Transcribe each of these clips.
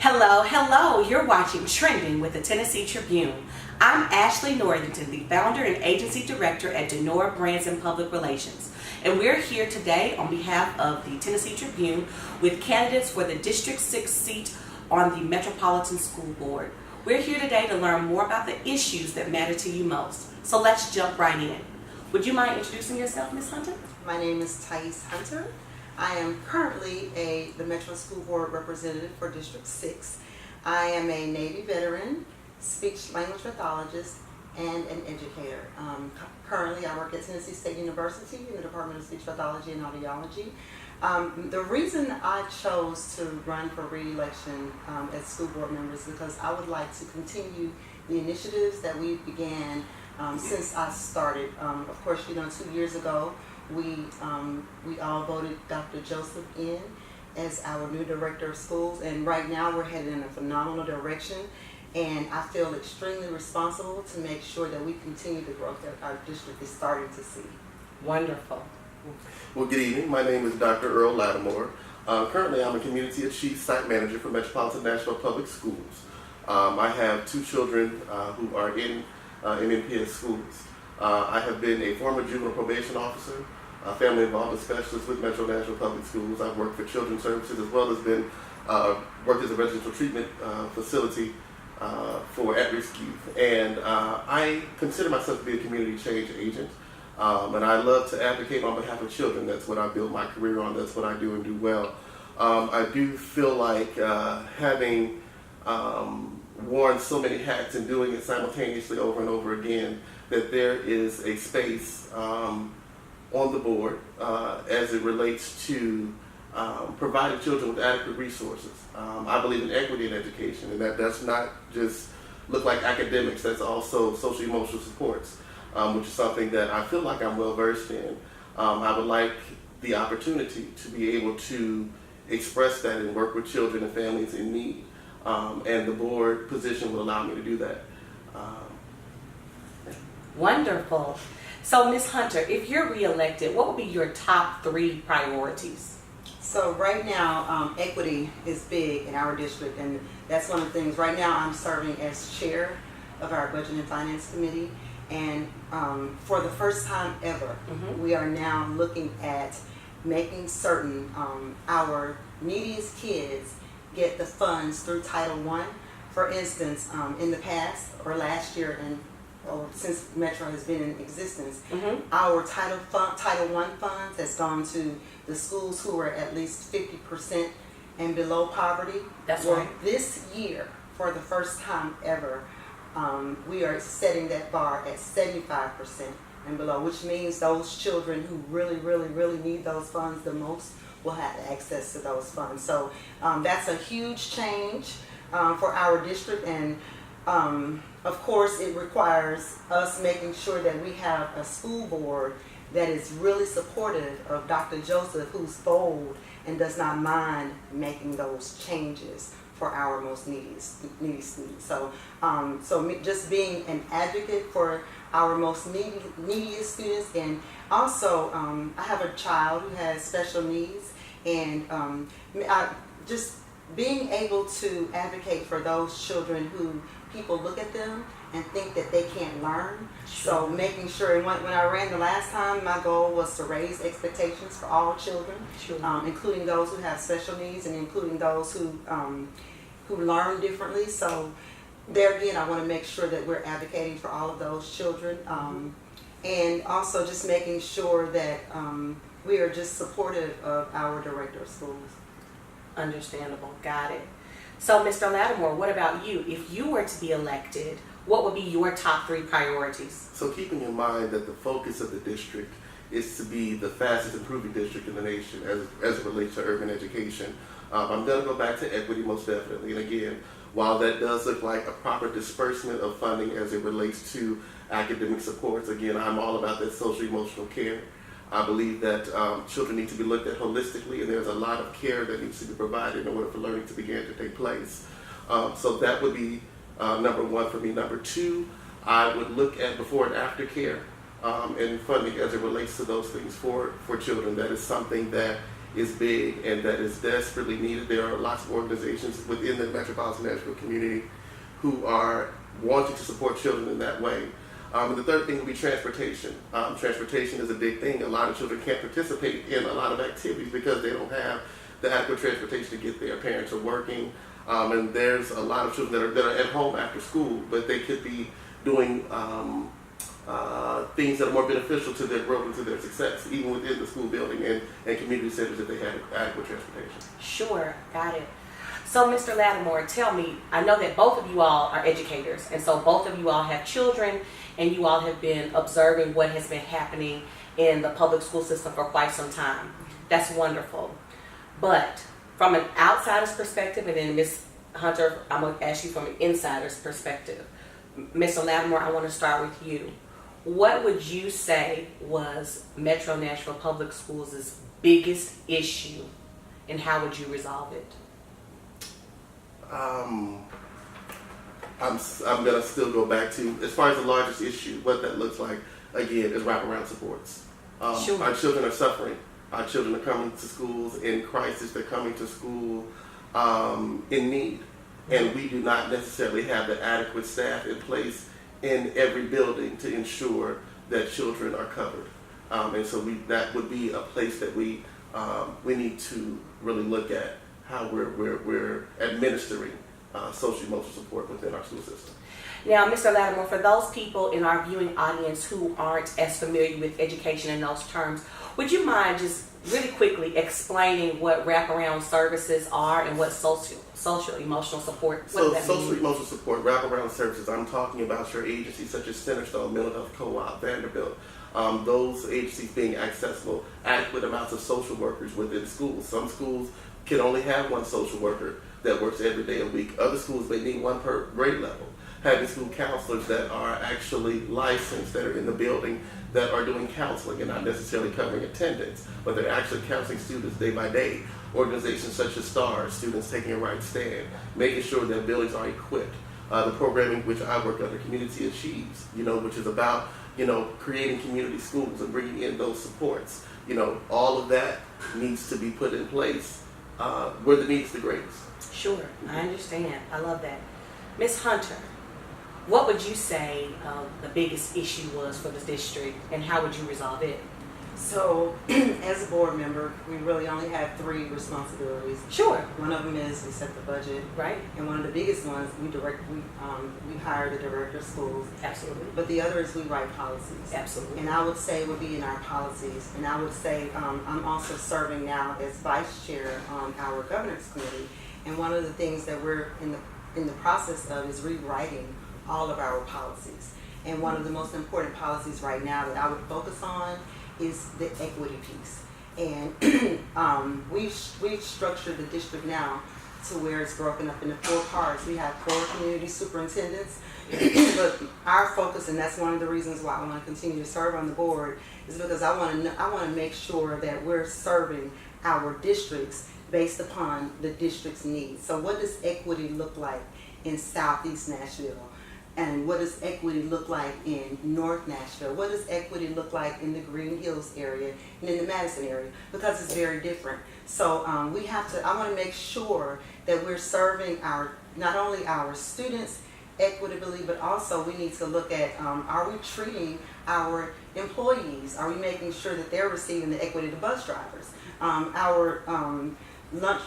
Hello, hello. You're watching Trending with the Tennessee Tribune. I'm Ashley Northington, the founder and agency director at DENOR Brands and Public Relations. And we're here today on behalf of the Tennessee Tribune with candidates for the District 6 seat on the Metropolitan School Board. We're here today to learn more about the issues that matter to you most. So let's jump right in. Would you mind introducing yourself, Ms. Hunter? My name is Tyese Hunter. I am currently the Metro School Board representative for District 6. I am a Navy veteran, speech-language pathologist, and an educator. Currently, I work at Tennessee State University in the Department of Speech Pathology and Audiology. The reason I chose to run for re-election as school board member is because I would like to continue the initiatives that we began since I started. Of course, 2 years ago, we all voted Dr. Joseph in as our new director of schools, and right now we're headed in a phenomenal direction, and I feel extremely responsible to make sure that we continue the growth that our district is starting to see. Wonderful. Well, good evening. My name is Dr. Earl Lattimore. Currently, I'm a Community Achieve Site Manager for Metropolitan National Public Schools. I have 2 children who are in MNPS schools. I have been a former juvenile probation officer, a family involvement specialist with Metro National Public Schools. I've worked for Children's Services as well as been worked as a residential treatment facility for at-risk youth. And I consider myself to be a community change agent. And I love to advocate on behalf of children. That's what I built my career on. That's what I do and do well. I do feel like having worn so many hats and doing it simultaneously over and over again, that there is a space on the board as it relates to providing children with adequate resources. I believe in equity in education, and that does not just look like academics, that's also social emotional supports, which is something that I feel like I'm well versed in. I would like the opportunity to be able to express that and work with children and families in need, and the board position will allow me to do that. Wonderful. So, Ms. Hunter, if you're re-elected, what would be your top 3 priorities? So right now, equity is big in our district, and that's one of the things. Right now, I'm serving as chair of our Budget and Finance Committee, and for the first time ever, we are now looking at making certain our neediest kids get the funds through Title I. For instance, in the past or last year, since Metro has been in existence, our Title I funds has gone to the schools who are at least 50% and below poverty. That's right. This year, for the first time ever, we are setting that bar at 75% and below, which means those children who really, really, really need those funds the most will have access to those funds. So that's a huge change for our district, and of course, it requires us making sure that we have a school board that is really supportive of Dr. Joseph, who's bold and does not mind making those changes for our most needy students. So, just being an advocate for our most neediest students, and also I have a child who has special needs, and just being able to advocate for those children who people look at them and think that they can't learn. So making sure, and when I ran the last time, my goal was to raise expectations for all children, including those who have special needs and including those who learn differently. So there again, I want to make sure that we're advocating for all of those children, and also just making sure that we are just supportive of our director of schools. Understandable. Got it. So, Mr. Lattimore, what about you? If you were to be elected, what would be your top 3 priorities? So keeping in mind that the focus of the district is to be the fastest improving district in the nation as it relates to urban education, I'm going to go back to equity most definitely. And again, while that does look like a proper disbursement of funding as it relates to academic supports, again, I'm all about that social emotional care. I believe that children need to be looked at holistically, and there's a lot of care that needs to be provided in order for learning to begin to take place. So that would be number 1 for me. Number 2, I would look at before and after care and funding as it relates to those things for children. That is something that is big and that is desperately needed. There are lots of organizations within the metropolitan Nashville community who are wanting to support children in that way. And the third thing would be transportation. Transportation is a big thing. A lot of children can't participate in a lot of activities because they don't have the adequate transportation to get there. Parents are working, and there's a lot of children that are at home after school, but they could be doing things that are more beneficial to their growth and to their success, even within the school building and community centers if they have adequate transportation. Sure, got it. So, Mr. Lattimore, tell me, I know that both of you all are educators, and so both of you all have children, and you all have been observing what has been happening in the public school system for quite some time. That's wonderful. But from an outsider's perspective, and then Ms. Hunter, I'm going to ask you from an insider's perspective. Mr. Lattimore, I want to start with you. What would you say was Metro Nashville Public Schools' biggest issue, and how would you resolve it? I'm going to still go back to, as far as the largest issue, what that looks like, again, is wraparound supports. Sure. Our children are suffering. Our children are coming to schools in crisis. They're coming to school in need. And we do not necessarily have the adequate staff in place in every building to ensure that children are covered. And so that would be a place that we need to really look at how we're administering social emotional support within our school system. Now, Mr. Lattimore, for those people in our viewing audience who aren't as familiar with education in those terms, would you mind just really quickly explaining what wraparound services are and what social emotional support, what does that mean? Social emotional support, wraparound services, I'm talking about your agencies such as Centerstone, Mental Health Co-op, Vanderbilt, those agencies being accessible, adequate amounts of social workers within schools. Some schools can only have one social worker that works every day a week. Other schools may need one per grade level. Having school counselors that are actually licensed, that are in the building, that are doing counseling and not necessarily covering attendance, but they're actually counseling students day by day. Organizations such as STARS, Students Taking a Right Stand, making sure that buildings are equipped. The programming which I work under, Community Achieves, which is about, creating community schools and bringing in those supports. All of that needs to be put in place where the need's the greatest. Sure, I understand. I love that. Ms. Hunter, what would you say the biggest issue was for the district, and how would you resolve it? So, as a board member, we really only have 3 responsibilities. Sure. One of them is we set the budget, Right. and one of the biggest ones we hire the director of schools. Absolutely. But the other is we write policies. Absolutely. And I would say would be in our policies. And I would say I'm also serving now as vice chair on our governance committee. And one of the things that we're in the process of is rewriting all of our policies. And one of the most important policies right now that I would focus on is the equity piece. And we've structured the district now to where it's broken up into 4 parts. We have 4 community superintendents, but our focus, and that's one of the reasons why I want to continue to serve on the board, is because I want to make sure that we're serving our districts based upon the district's needs. So what does equity look like in Southeast Nashville? And what does equity look like in North Nashville? What does equity look like in the Green Hills area and in the Madison area? Because it's very different. So I want to make sure that we're serving not only our students equitably, but also we need to look at, are we treating our employees? Are we making sure that they're receiving the equity to bus drivers? Our lunch,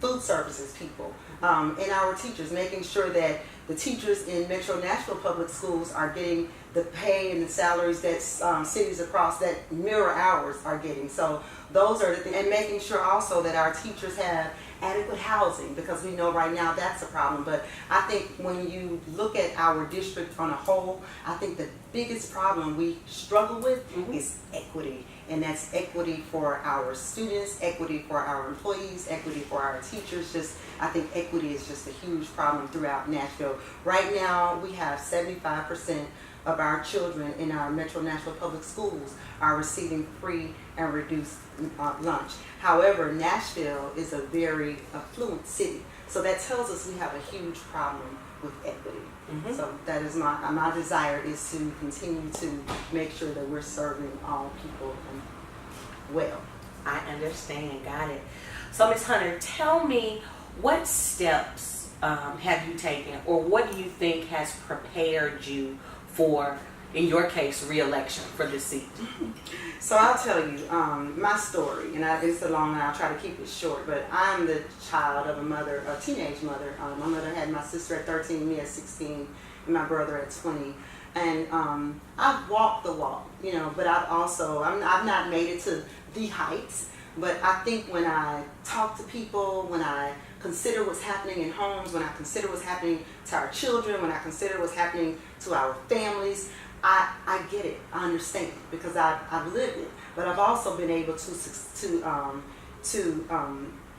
food services people, and our teachers, making sure that the teachers in Metro Nashville Public Schools are getting the pay and the salaries that cities across that mirror ours are getting. So those are the things, and making sure also that our teachers have adequate housing, because we know right now that's a problem. But I think when you look at our district on a whole, I think the biggest problem we struggle with is equity. And that's equity for our students, equity for our employees, equity for our teachers. I think equity is just a huge problem throughout Nashville. Right now, we have 75% of our children in our Metro Nashville Public Schools are receiving free and reduced lunch. However, Nashville is a very affluent city, so that tells us we have a huge problem with equity. So that is my desire is to continue to make sure that we're serving all people well. I understand. Got it. So, Ms. Hunter, tell me, what steps have you taken, or what do you think has prepared you for, in your case, re-election for this seat? So I'll tell you my story, and it's a long one. I'll try to keep it short. But I'm the child of a teenage mother. My mother had my sister at 13, me at 16, and my brother at 20. And I've walked the walk, but I've not made it to the heights. But I think when I talk to people, when I consider what's happening in homes, when I consider what's happening to our children, when I consider what's happening to our families, I get it. I understand because I've lived it. But I've also been able to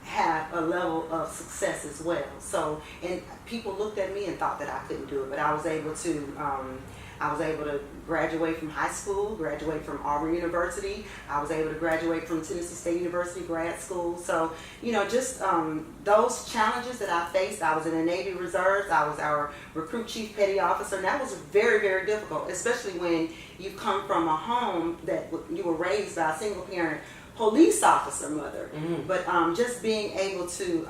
have a level of success as well. So, and people looked at me and thought that I couldn't do it, but I was able to graduate from high school, graduate from Auburn University. I was able to graduate from Tennessee State University grad school. So, just those challenges that I faced. I was in the Navy Reserves. I was our recruit chief petty officer, and that was very, very difficult, especially when you come from a home that you were raised by a single parent police officer mother. Mm-hmm. But just being able to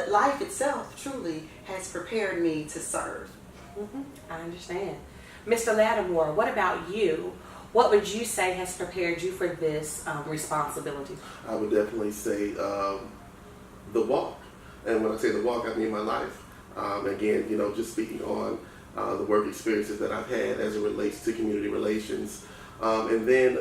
life itself truly has prepared me to serve. Mm-hmm. I understand. Mr. Lattimore, what about you? What would you say has prepared you for this responsibility? I would definitely say the walk. And when I say the walk, I mean my life. Again, just speaking on the work experiences that I've had as it relates to community relations. And then,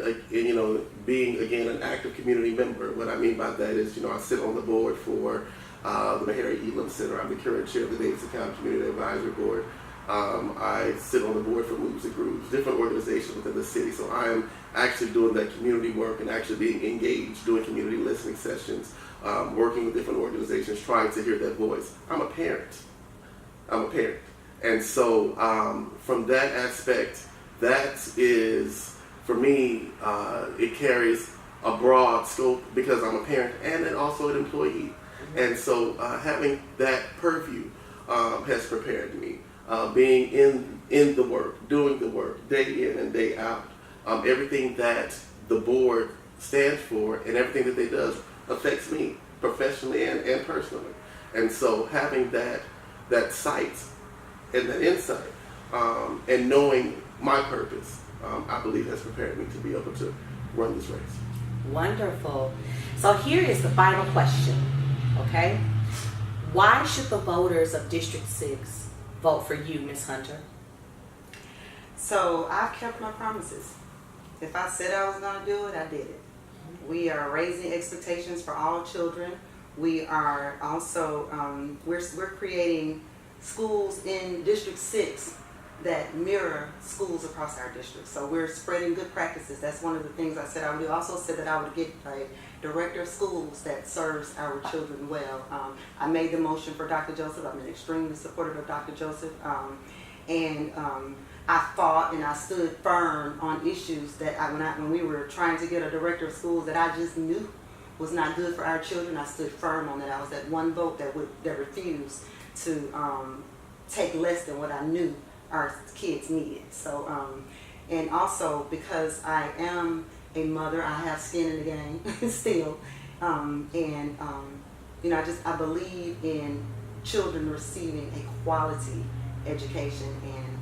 being, again, an active community member. What I mean by that is, I sit on the board for the Harry Elam Center. I'm the current chair of the Davidson County Community Advisory Board. I sit on the board for Moves and Grooves, different organizations within the city. So I am actually doing that community work and actually being engaged, doing community listening sessions, working with different organizations, trying to hear that voice. I'm a parent. And so from that aspect, that is, for me, it carries a broad scope because I'm a parent and then also an employee. Mm-hmm. And so having that purview has prepared me. Being in the work, doing the work, day in and day out. Everything that the board stands for and everything that they does affects me professionally and personally. And so having that sight and that insight and knowing my purpose, I believe has prepared me to be able to run this race. Wonderful. So here is the final question, okay? Why should the voters of District 6 vote for you, Ms. Hunter? So I've kept my promises. If I said I was going to do it, I did it. We are raising expectations for all children. We are also we're creating schools in District 6 that mirror schools across our district. So we're spreading good practices. That's one of the things I said I would do. I also said that I would get a director of schools that serves our children well. I made the motion for Dr. Joseph. I've been extremely supportive of Dr. Joseph. I fought and I stood firm on issues that when we were trying to get a director of schools that I just knew was not good for our children. I stood firm on that. I was that one vote that refused to take less than what I knew our kids needed. So, and also because I am a mother, I have skin in the game still, I believe in children receiving a quality education, and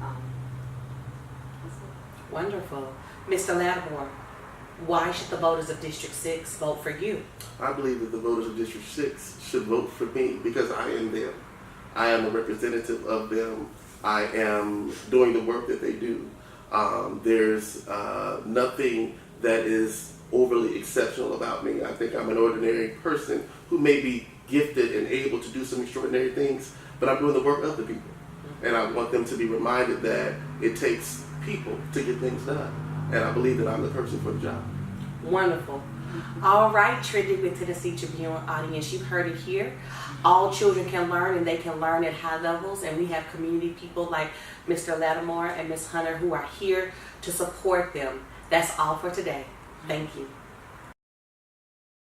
wonderful. Mr. Lattimore, why should the voters of District 6 vote for you? I believe that the voters of District 6 should vote for me because I am them. I am a representative of them. I am doing the work that they do. There's nothing that is overly exceptional about me. I think I'm an ordinary person who may be gifted and able to do some extraordinary things, but I'm doing the work of the people. And I want them to be reminded that it takes people to get things done. And I believe that I'm the person for the job. Wonderful. All right, Trending with Tennessee Tribune audience, you've heard it here. All children can learn, and they can learn at high levels, and we have community people like Mr. Lattimore and Ms. Hunter who are here to support them. That's all for today. Thank you.